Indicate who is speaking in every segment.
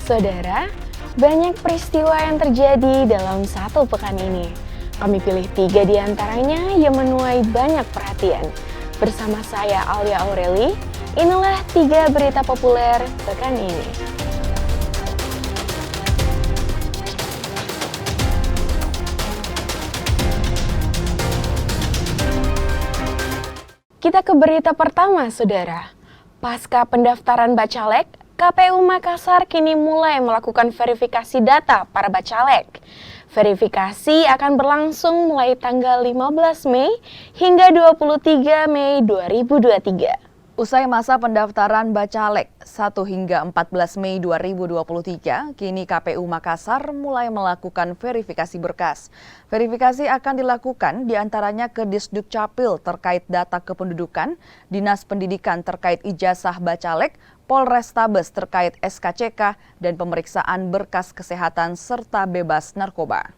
Speaker 1: Saudara, banyak peristiwa yang terjadi dalam satu pekan ini. Kami pilih 3 di antaranya yang menuai banyak perhatian. Bersama saya Alia Aureli, inilah 3 berita populer pekan ini. Kita ke berita pertama, saudara. Pasca pendaftaran Bacalek, KPU Makassar kini mulai melakukan verifikasi data para bacalek. Verifikasi akan berlangsung mulai tanggal 15 Mei hingga 23 Mei 2023.
Speaker 2: Usai masa pendaftaran Bacalek 1 hingga 14 Mei 2023, kini KPU Makassar mulai melakukan verifikasi berkas. Verifikasi akan dilakukan diantaranya ke Disduk Capil terkait data kependudukan, Dinas Pendidikan terkait ijazah Bacalek, Polrestabes terkait SKCK, dan pemeriksaan berkas kesehatan serta bebas narkoba.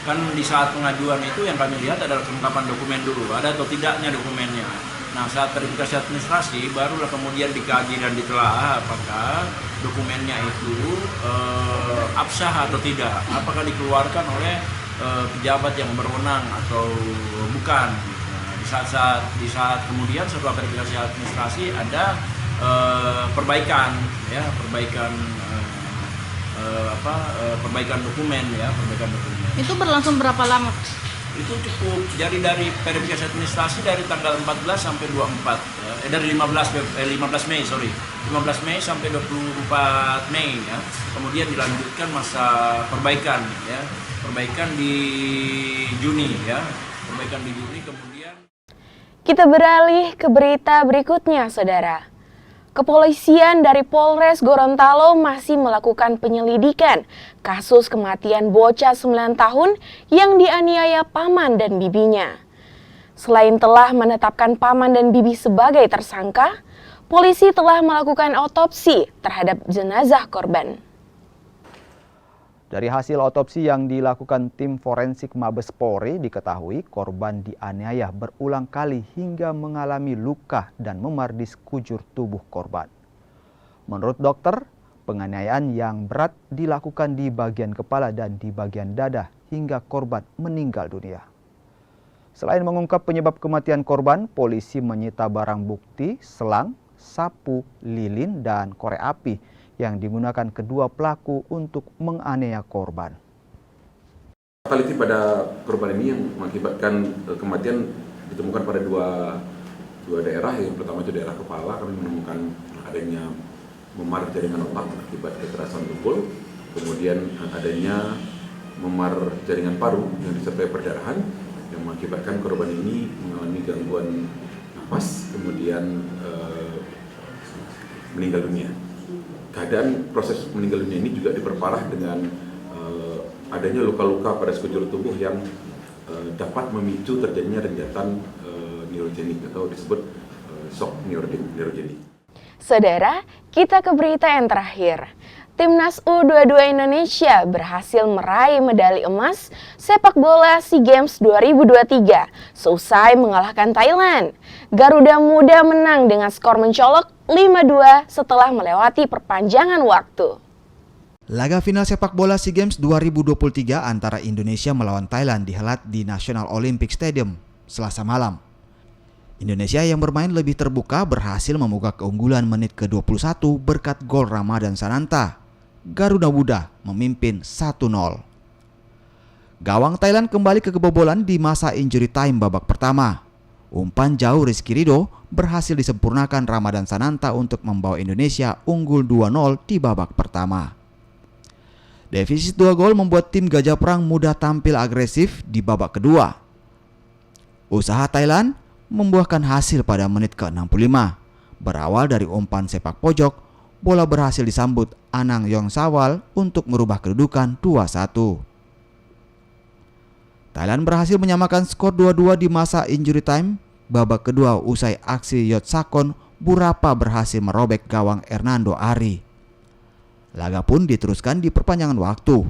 Speaker 3: Kan di saat pengajuan itu yang kami lihat adalah kelengkapan dokumen dulu, ada atau tidaknya dokumennya. Nah, saat verifikasi administrasi barulah kemudian dikaji dan ditelaah apakah dokumennya itu absah atau tidak, apakah dikeluarkan oleh pejabat yang berwenang atau bukan. Nah, di saat kemudian setelah verifikasi administrasi ada perbaikan dokumen.
Speaker 4: Itu berlangsung berapa lama?
Speaker 3: Itu cukup. Jadi dari verifikasi administrasi dari tanggal 14 sampai 24 ya. Dari 15 Mei sampai 24 Mei ya. Kemudian dilanjutkan masa perbaikan ya. Perbaikan di Juni ya. Kemudian
Speaker 1: Kita beralih ke berita berikutnya, saudara. Kepolisian dari Polres Gorontalo masih melakukan penyelidikan kasus kematian bocah 9 tahun yang dianiaya paman dan bibinya. Selain telah menetapkan paman dan bibi sebagai tersangka, polisi telah melakukan otopsi terhadap jenazah korban.
Speaker 5: Dari hasil otopsi yang dilakukan tim forensik Mabes Polri diketahui korban dianiaya berulang kali hingga mengalami luka dan memar di sekujur tubuh korban. Menurut dokter, penganiayaan yang berat dilakukan di bagian kepala dan di bagian dada hingga korban meninggal dunia. Selain mengungkap penyebab kematian korban, polisi menyita barang bukti, selang, sapu, lilin, dan korek api yang digunakan kedua pelaku untuk menganiaya korban.
Speaker 6: Fatality pada korban ini yang mengakibatkan kematian ditemukan pada dua daerah. Yang pertama itu daerah kepala, kami menemukan adanya memar jaringan otak akibat kekerasan tubuh, kemudian adanya memar jaringan paru yang disertai perdarahan yang mengakibatkan korban ini mengalami gangguan nafas, kemudian meninggal dunia. Keadaan proses meninggal dunia ini juga diperparah dengan adanya luka-luka pada sekujur tubuh yang dapat memicu terjadinya renjatan neurogenik atau disebut shock neurogenik.
Speaker 1: Saudara, kita ke berita yang terakhir. Timnas U22 Indonesia berhasil meraih medali emas sepak bola SEA Games 2023 seusai mengalahkan Thailand. Garuda Muda menang dengan skor mencolok 5-2 setelah melewati perpanjangan waktu.
Speaker 7: Laga final sepak bola SEA Games 2023 antara Indonesia melawan Thailand dihelat di National Olympic Stadium Selasa malam. Indonesia yang bermain lebih terbuka berhasil membuka keunggulan menit ke-21 berkat gol Ramadan Sananta. Garuda Muda memimpin 1-0. Gawang Thailand kembali ke kebobolan di masa injury time babak pertama. Umpan jauh Rizky Ridho berhasil disempurnakan Ramadan Sananta untuk membawa Indonesia unggul 2-0 di babak pertama. Defisit 2 gol membuat tim Gajah Perang mudah tampil agresif di babak kedua. Usaha Thailand membuahkan hasil pada menit ke-65. Berawal dari umpan sepak pojok, bola berhasil disambut Anang Yongsawal untuk merubah kedudukan 2-1. Thailand berhasil menyamakan skor 2-2 di masa injury time. Babak kedua usai aksi Yotsakon, Burapa berhasil merobek gawang Hernando Ari. Laga pun diteruskan di perpanjangan waktu.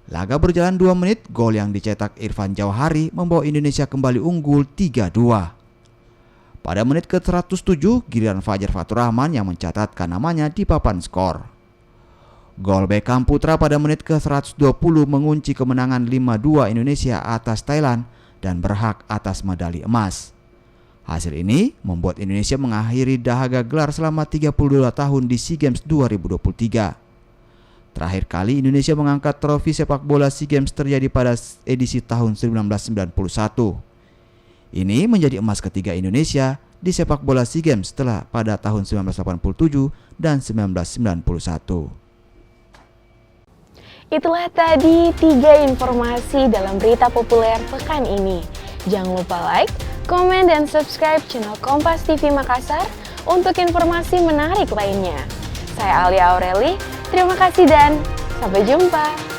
Speaker 7: Laga berjalan 2 menit, gol yang dicetak Irfan Jauhari membawa Indonesia kembali unggul 3-2. Pada menit ke-107, giliran Fajar Faturrahman yang mencatatkan namanya di papan skor. Gol Beckham Putra pada menit ke-120 mengunci kemenangan 5-2 Indonesia atas Thailand dan berhak atas medali emas. Hasil ini membuat Indonesia mengakhiri dahaga gelar selama 32 tahun di SEA Games 2023. Terakhir kali Indonesia mengangkat trofi sepak bola SEA Games terjadi pada edisi tahun 1991. Ini menjadi emas ketiga Indonesia di sepak bola SEA Games setelah pada tahun 1987 dan 1991.
Speaker 1: Itulah tadi 3 informasi dalam berita populer pekan ini. Jangan lupa like, komen, dan subscribe channel Kompas TV Makassar untuk informasi menarik lainnya. Saya Alia Aureli, terima kasih dan sampai jumpa.